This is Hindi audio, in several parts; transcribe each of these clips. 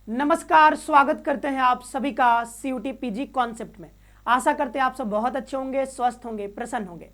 नमस्कार, स्वागत करते हैं आप सभी का सीयूटी पीजी कॉन्सेप्ट में। आशा करते हैं आप सब बहुत अच्छे होंगे, स्वस्थ होंगे, प्रसन्न होंगे।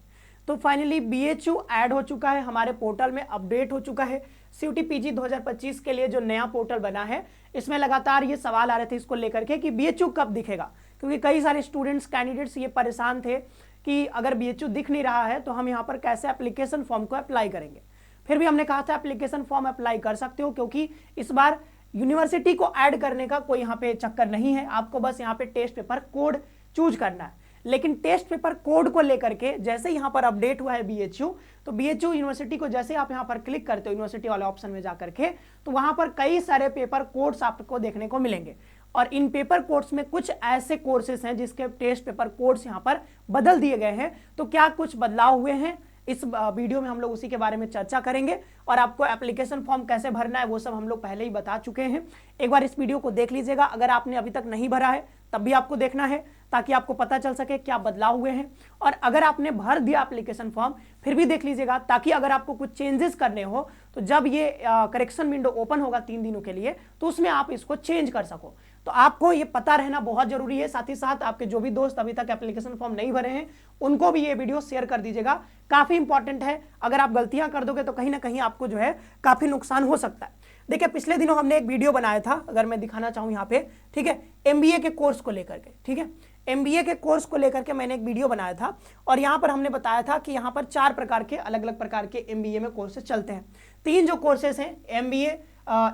तो फाइनली बीएचयू ऐड हो चुका है, हमारे पोर्टल में अपडेट हो चुका है। सीयूटी पीजी 2025 के लिए जो नया पोर्टल बना है, इसमें लगातार ये सवाल आ रहे थे इसको लेकर के कि बीएचयू कब दिखेगा, क्योंकि कई सारे स्टूडेंट्स कैंडिडेट्स ये परेशान थे कि अगर बीएचयू दिख नहीं रहा है तो हम यहाँ पर कैसे एप्लीकेशन फॉर्म को अप्लाई करेंगे। फिर भी हमने कहा था एप्लीकेशन फॉर्म अप्लाई कर सकते हो, क्योंकि इस बार यूनिवर्सिटी को ऐड करने का कोई यहाँ पे चक्कर नहीं है। आपको बस यहाँ पे टेस्ट पेपर कोड चूज करना है। लेकिन टेस्ट पेपर कोड को लेकर के जैसे यहाँ पर अपडेट हुआ है बीएचयू, तो बीएचयू यूनिवर्सिटी को जैसे आप यहाँ पर क्लिक करते हो यूनिवर्सिटी वाले ऑप्शन में जाकर के, तो वहां पर कई सारे पेपर कोड्स आपको देखने को मिलेंगे। और इन पेपर कोड्स में कुछ ऐसे कोर्सेस हैं जिसके टेस्ट पेपर कोड्स यहाँ पर बदल दिए गए हैं। तो क्या कुछ बदलाव हुए हैं, इस वीडियो में हम लोग उसी के बारे में चर्चा करेंगे। और आपको एप्लीकेशन फॉर्म कैसे भरना है वो सब हम लोग पहले ही बता चुके हैं। एक बार इस वीडियो को देख लीजिएगा। अगर आपने अभी तक नहीं भरा है तब भी आपको देखना है, ताकि आपको पता चल सके क्या बदलाव हुए हैं। और अगर आपने भर दिया एप्लीकेशन फॉर्म फिर भी देख लीजिएगा, ताकि अगर आपको कुछ चेंजेस करने हो तो जब ये करेक्शन विंडो ओपन होगा 3 दिनों के लिए, तो उसमें आप इसको चेंज कर सको। तो आपको ये पता रहना बहुत जरूरी है। साथ ही साथ आपके जो भी दोस्त अभी तक एप्लीकेशन फॉर्म नहीं भरे हैं उनको भी ये वीडियो शेयर कर दीजिएगा, काफी इंपॉर्टेंट है। अगर आप गलतियां कर दोगे तो कहीं ना कहीं आपको जो है काफी नुकसान हो सकता है। देखिए, पिछले दिनों हमने एक वीडियो बनाया था, अगर मैं दिखाना चाहूं यहाँ पे, ठीक है, एमबीए के कोर्स को लेकर के, ठीक है, एमबीए के कोर्स को लेकर के मैंने एक वीडियो बनाया था। और यहाँ पर हमने बताया था कि यहाँ पर 4 प्रकार के अलग अलग प्रकार के एमबीए में कोर्सेज चलते हैं। 3 जो कोर्सेज हैं, एमबीए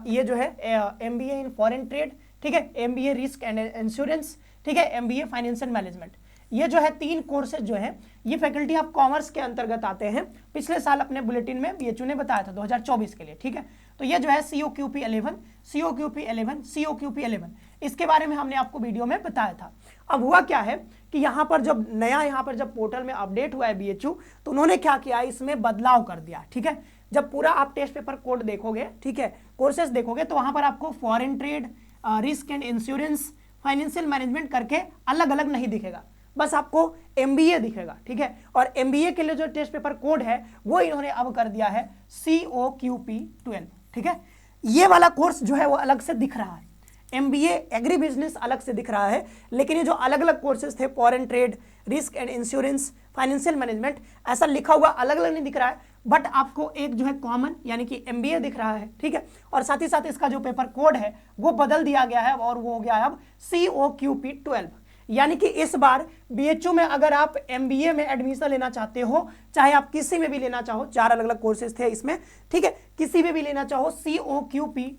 ये जो है एमबीए इन फॉरेन ट्रेड, ठीक है, एमबीए रिस्क एंड इंश्योरेंस, ठीक है, एमबीए फाइनेंशियल मैनेजमेंट, ये जो है 3 कोर्सेज जो है ये फैकल्टी ऑफ कॉमर्स के अंतर्गत आते हैं। पिछले साल अपने बुलेटिन में बीएचयू ने बताया था 2024 के लिए, ठीक है। तो ये जो है COQP 11, COQP 11, COQP 11, इसके बारे में हमने आपको वीडियो में बताया था। अब हुआ क्या है कि यहाँ पर जब नया यहाँ पर जब पोर्टल में अपडेट हुआ है बीएचयू, तो उन्होंने क्या किया, इसमें बदलाव कर दिया, ठीक है। जब पूरा आप टेस्ट पेपर कोड देखोगे, ठीक है, कोर्सेज देखोगे, तो वहां पर आपको foreign trade, risk and insurance, financial management करके अलग अलग नहीं दिखेगा, बस आपको एमबीए दिखेगा, ठीक है। और एमबीए के लिए जो टेस्ट पेपर कोड है वो इन्होंने अब कर दिया है COQP 12, ठीक है। ये वाला कोर्स जो है वो अलग से दिख रहा है, एमबीए एग्री बिजनेस अलग से दिख रहा है। लेकिन ये जो अलग अलग कोर्सेज थे, foreign trade, risk and insurance, financial management, ऐसा लिखा हुआ अलग अलग नहीं दिख रहा है, बट आपको एक जो है कॉमन यानी कि एमबीए दिख रहा है, ठीक है। और साथ ही साथ इसका जो पेपर कोड है वो बदल दिया गया है और वो हो गया है अब COQP 12। यानी कि इस बार बीएचयू में अगर आप एमबीए में एडमिशन लेना चाहते हो, चाहे आप किसी में भी लेना चाहो, 4 अलग अलग कोर्सेज थे इसमें, ठीक है, किसी में भी लेना चाहो, COQP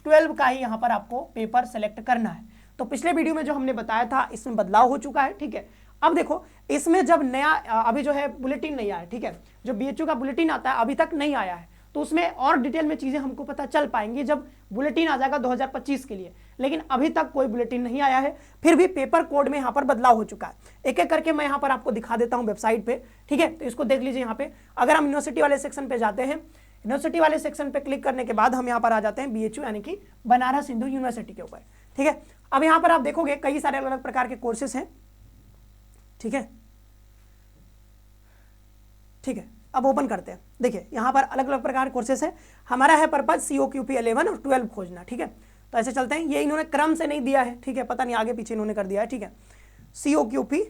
12 का ही यहाँ पर आपको पेपर सेलेक्ट करना है। तो पिछले वीडियो में जो हमने बताया था इसमें बदलाव हो चुका है, ठीक है। अब देखो, इसमें जब नया अभी जो है बुलेटिन नहीं आया है, ठीक है, जो बीएचयू का बुलेटिन आता है अभी तक नहीं आया है, तो उसमें और डिटेल में चीजें हमको पता चल पाएंगी जब बुलेटिन आ जाएगा 2025 के लिए। लेकिन अभी तक कोई बुलेटिन नहीं आया है, फिर भी पेपर कोड में यहाँ पर बदलाव हो चुका है। एक एक करके मैं यहाँ पर आपको दिखा देता हूँ वेबसाइट पे, ठीक है। तो इसको देख लीजिए। यहाँ पे अगर हम यूनिवर्सिटी वाले सेक्शन पे जाते हैं, यूनिवर्सिटी वाले सेक्शन पे क्लिक करने के बाद हम यहाँ पर आ जाते हैं बीएचयू यानी कि बनारस हिंदू यूनिवर्सिटी के ऊपर, ठीक है। अब यहाँ पर आप देखोगे कई सारे अलग अलग प्रकार के कोर्सेस हैं, ठीक है, ठीक है। अब ओपन करते हैं। देखिए, यहाँ पर अलग अलग प्रकार के कोर्सेस हैं। हमारा है पर्पज COQP 11 और 12 खोजना, ठीक है। तो ऐसे चलते हैं। ये इन्होंने क्रम से नहीं दिया है, ठीक है, पता नहीं आगे पीछे इन्होंने कर दिया है, ठीक है। COQP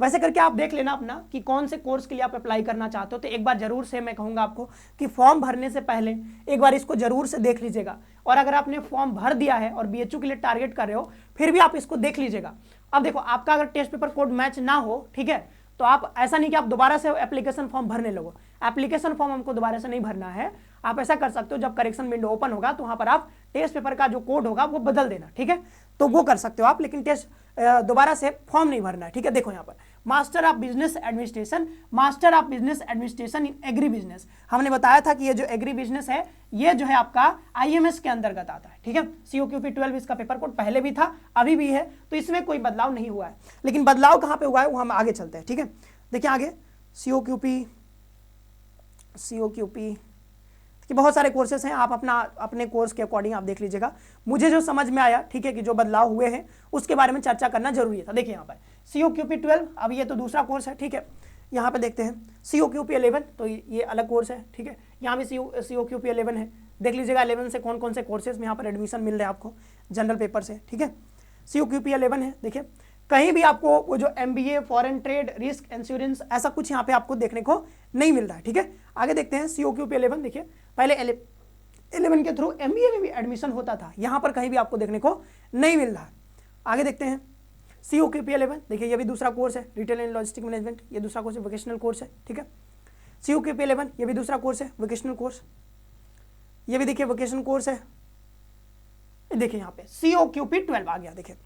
वैसे करके आप देख लेना अपना कि कौन से कोर्स के लिए आप अप्लाई करना चाहते हो। तो एक बार जरूर से मैं कहूँगा आपको कि फॉर्म भरने से पहले एक बार इसको जरूर से देख लीजिएगा। और अगर आपने फॉर्म भर दिया है और बीएचयू के लिए टारगेट कर रहे हो, फिर भी आप इसको देख लीजिएगा। अब देखो, आपका अगर टेस्ट पेपर कोड मैच ना हो, ठीक है, तो आप ऐसा नहीं कि आप दोबारा से एप्लीकेशन फॉर्म भरने लगो। एप्लीकेशन फॉर्म हमको दोबारा से नहीं भरना है। आप ऐसा कर सकते हो, जब करेक्शन विंडो ओपन होगा तो वहां पर आप टेस्ट पेपर का जो कोड होगा वो बदल देना, ठीक है। तो वो कर सकते हो आप, लेकिन टेस्ट दोबारा से फॉर्म नहीं भरना है, ठीक है। देखो यहाँ पर master of business administration, master of business administration in agri business. हमने बताया था कि ये जो एग्री बिजनेस है ये जो है आपका IMS के अंतर्गत आता है, ठीक है। COQP 12 इसका पेपर कोड पहले भी था, अभी भी है, तो इसमें कोई बदलाव नहीं हुआ है। लेकिन बदलाव कहाँ पे हुआ है वो हम आगे चलते हैं, ठीक है। देखिए आगे COQP कि बहुत सारे कोर्सेस हैं, आप अपने कोर्स के अकॉर्डिंग आप देख लीजिएगा। मुझे जो समझ में आया, ठीक है, कि जो बदलाव हुए हैं उसके बारे में चर्चा करना जरूरी था। देखिए यहाँ पर COQP 12, अब ये तो दूसरा कोर्स है, ठीक है। यहाँ पे देखते हैं COQP 11, तो ये अलग कोर्स है, ठीक है। यहाँ भी COQP 11 है। देख लीजिएगा 11 से कौन कौन से कोर्सेज में यहाँ पर एडमिशन मिल रहा है आपको जनरल पेपर से, ठीक है। COQP 11 है, देखिए कहीं भी आपको वो जो MBA foreign trade risk insurance ऐसा कुछ यहाँ पे आपको देखने को नहीं मिल रहा है, ठीक है। आगे देखते हैं COQP 11, देखिए पहले 11 के थ्रू MBA में भी एडमिशन होता था, यहाँ पर कहीं भी आपको देखने को नहीं मिल रहा है। आगे देखते हैं COQP 11, देखिए ये भी दूसरा कोर्स है, रिटेल एंड लॉजिस्टिक मैनेजमेंट, ये दूसरा कोर्स है, वोकेशनल कोर्स है, ठीक है। COQP 11 ये भी दूसरा कोर्स है, वोकेशनल कोर्स, ये भी देखिए वोकेशनल कोर्स है। देखिए यहाँ पे COQP 12 आ गया, देखिए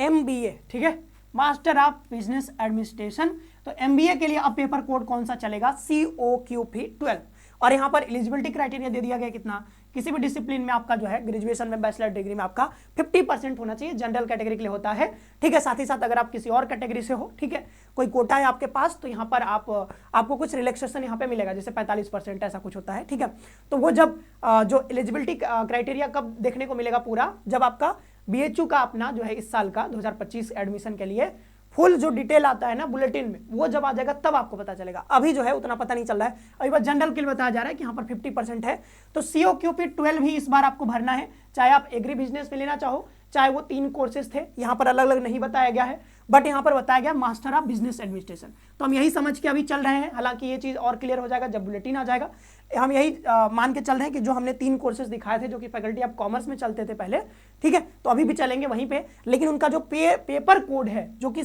MBA, ठीक है, मास्टर ऑफ बिजनेस एडमिनिस्ट्रेशन। तो MBA के लिए अब पेपर कोड कौन सा चलेगा, COQP 12। और यहाँ पर एलिजिबिलिटी क्राइटेरिया दे दिया गया कितना, किसी भी डिसिप्लिन में आपका जो है ग्रेजुएशन में बैचलर डिग्री में आपका 50% होना चाहिए, जनरल कैटेगरी के लिए होता है, ठीक है। साथ ही साथ अगर आप किसी और कैटेगरी से हो, ठीक है, कोई कोटा है आपके पास, तो यहाँ पर आपको कुछ रिलैक्सेशन यहाँ पे मिलेगा, जैसे 45% ऐसा कुछ होता है, ठीक है। तो वो जब जो एलिजिबिलिटी क्राइटेरिया कब देखने को मिलेगा पूरा, जब आपका BHU का अपना जो है इस साल का 2025 एडमिशन के लिए फुल जो डिटेल आता है ना बुलेटिन में, वो जब आ जाएगा तब आपको पता चलेगा। अभी जो है उतना पता नहीं चल रहा है, अभी बस जनरल के लिए बताया जा रहा है कि यहाँ पर 50% है। तो COQP 12 भी इस बार आपको भरना है, चाहे आप एग्री बिजनेस में लेना चाहो, चाहे वो 3 कोर्सेज थे, यहाँ पर अलग अलग नहीं बताया गया है, बट यहाँ पर बताया गया मास्टर ऑफ बिजनेस एडमिनिस्ट्रेशन। तो हम यही समझ के अभी चल रहे हैं, हालांकि ये चीज़ और क्लियर हो जाएगा जब बुलेटिन आ जाएगा। हम यही मान के चल रहे हैं कि जो हमने 3 कोर्सेज दिखाए थे जो कि फैकल्टी ऑफ कॉमर्स में चलते थे पहले, ठीक है, तो अभी भी चलेंगे वहीं पे, लेकिन उनका जो पेपर कोड है जो कि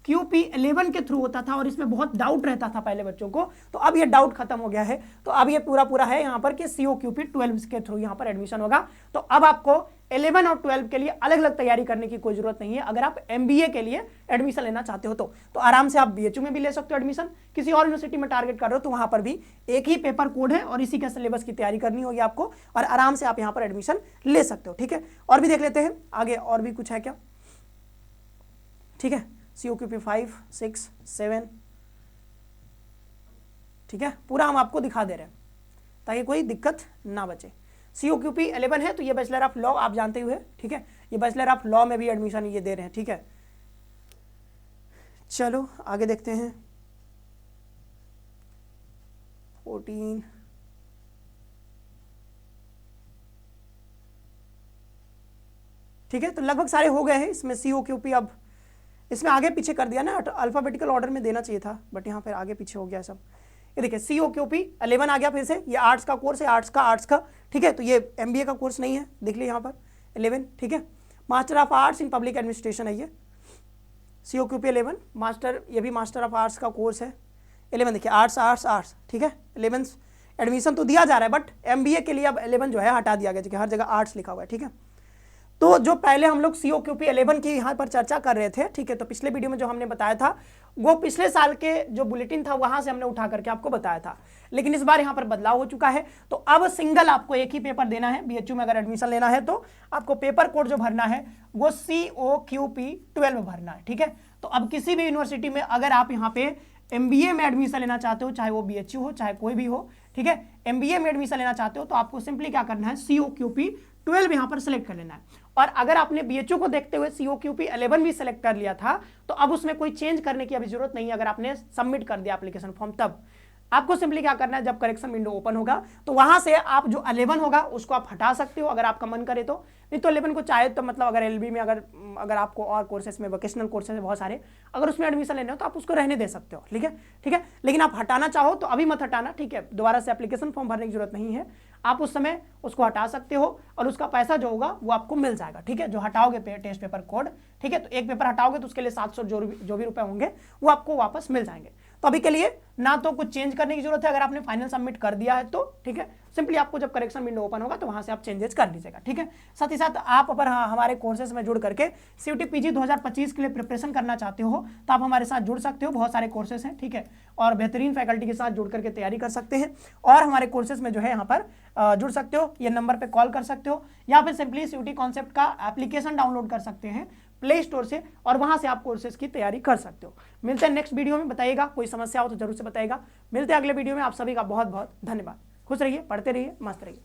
COQP 11 के थ्रू होता था और इसमें बहुत डाउट रहता था पहले बच्चों को, तो अब ये डाउट खत्म हो गया है। तो अब ये पूरा है यहाँ पर कि COQP 12 के थ्रू यहाँ पर एडमिशन होगा। तो अब आपको 11 और 12 के लिए अलग अलग तैयारी करने की कोई जरूरत नहीं है। अगर आप MBA के लिए एडमिशन लेना चाहते हो तो आराम से आप BHU में भी ले सकते हो एडमिशन, किसी और यूनिवर्सिटी में टारगेट कर रहे हो तो वहां पर भी एक ही पेपर कोड है और इसी के सिलेबस की तैयारी करनी होगी आपको, और आराम से आप यहाँ पर एडमिशन ले सकते हो, ठीक है। और भी देख लेते हैं आगे, और भी कुछ है क्या, ठीक है। COQP 5, 6, 7, ठीक है, पूरा हम आपको दिखा दे रहे हैं ताकि कोई दिक्कत ना बचे। COQP 11 है तो ये बैचलर ऑफ लॉ आप जानते हुए, ठीक है, ये बैचलर ऑफ लॉ में भी एडमिशन ये दे रहे हैं, ठीक है। चलो आगे देखते हैं 14, ठीक है। तो लगभग सारे हो गए हैं इसमें COQP, अब इसमें आगे पीछे कर दिया ना, अल्फाबेटिकल ऑर्डर में देना चाहिए था, बट यहाँ पर आगे पीछे हो गया सब। ये देखिए COQP 11 आ गया फिर से, ये आर्ट्स का कोर्स है, आर्ट्स का, ठीक है। तो ये MBA का कोर्स नहीं है, देख लीजिए यहाँ पर 11, ठीक है। Master of arts in public administration है ये COQP 11 मास्टर, ये भी मास्टर ऑफ आर्ट्स का कोर्स है। 11 देखिए आर्ट्स, ठीक है। 11 एडमिशन तो दिया जा रहा है, बट MBA के लिए अब 11 जो है हटा दिया गया, क्योंकि हर जगह आर्ट्स लिखा हुआ है, ठीक है। तो जो पहले हम लोग COQP 11 की यहाँ पर चर्चा कर रहे थे, ठीक है, तो पिछले वीडियो में जो हमने बताया था वो पिछले साल के जो बुलेटिन था वहां से हमने उठा करके आपको बताया था, लेकिन इस बार यहाँ पर बदलाव हो चुका है। तो अब सिंगल आपको एक ही पेपर देना है, BHU में अगर एडमिशन लेना है तो आपको पेपर कोड जो भरना है वो COQP 12 भरना है, ठीक है। तो अब किसी भी यूनिवर्सिटी में अगर आप यहाँ पे MBA में एडमिशन लेना चाहते हो, चाहे वो BHU हो चाहे कोई भी हो, ठीक है, MBA में एडमिशन लेना चाहते हो तो आपको सिंपली क्या करना है, COQP 12 यहाँ पर सेलेक्ट कर लेना है। और अगर आपने BHU को देखते हुए COQP 11 भी सेलेक्ट कर लिया था तो अब उसमें कोई चेंज करने की अभी जरूरत नहीं है। अगर आपने सबमिट कर दिया एप्लीकेशन फॉर्म, तब आपको सिंपली क्या करना है, जब करेक्शन विंडो ओपन होगा तो वहां से आप जो 11 होगा उसको आप हटा सकते हो अगर आपका मन करे तो, नहीं तो 11 को चाहे तो मतलब अगर LB में अगर आपको और कोर्सेस में वोकेशनल कोर्सेस बहुत सारे अगर उसमें एडमिशन लेना हो तो आप उसको रहने दे सकते हो, ठीक है, ठीक है। लेकिन आप हटाना चाहो तो अभी मत हटाना, ठीक है, दोबारा से एप्लीकेशन फॉर्म भरने की जरूरत नहीं है, आप उस समय उसको हटा सकते हो और उसका पैसा जो होगा वो आपको मिल जाएगा, ठीक है, जो हटाओगे टेस्ट पेपर कोड, ठीक है। तो एक पेपर हटाओगे तो उसके लिए 700 जो भी रुपए होंगे वो आपको वापस मिल जाएंगे। तो अभी के लिए ना तो कुछ चेंज करने की जरूरत है अगर आपने फाइनल सबमिट कर दिया है तो, ठीक है, सिंपली आपको जब करेक्शन विंडो ओपन होगा तो वहां से आप चेंजेस कर लीजिएगा, ठीक है। साथ ही साथ आप अगर हमारे कोर्सेज में जुड़ करके CUT PG 2025 के लिए प्रिपरेशन करना चाहते हो तो आप हमारे साथ जुड़ सकते हो, बहुत सारे कोर्सेज हैं, ठीक है, और बेहतरीन फैकल्टी के साथ जुड़ करके तैयारी कर सकते हैं और हमारे कोर्सेज में जो है यहाँ पर जुड़ सकते हो। ये नंबर पर कॉल कर सकते हो या फिर सिंपली CUT कॉन्सेप्ट का एप्लीकेशन डाउनलोड कर सकते हैं प्ले स्टोर से और वहां से आप कोर्सेज की तैयारी कर सकते हो। मिलते हैं नेक्स्ट वीडियो में, बताइएगा कोई समस्या हो तो जरूर से बताइएगा। मिलते हैं अगले वीडियो में, आप सभी का बहुत बहुत धन्यवाद। खुश रहिए, पढ़ते रहिए, मस्त रहिए।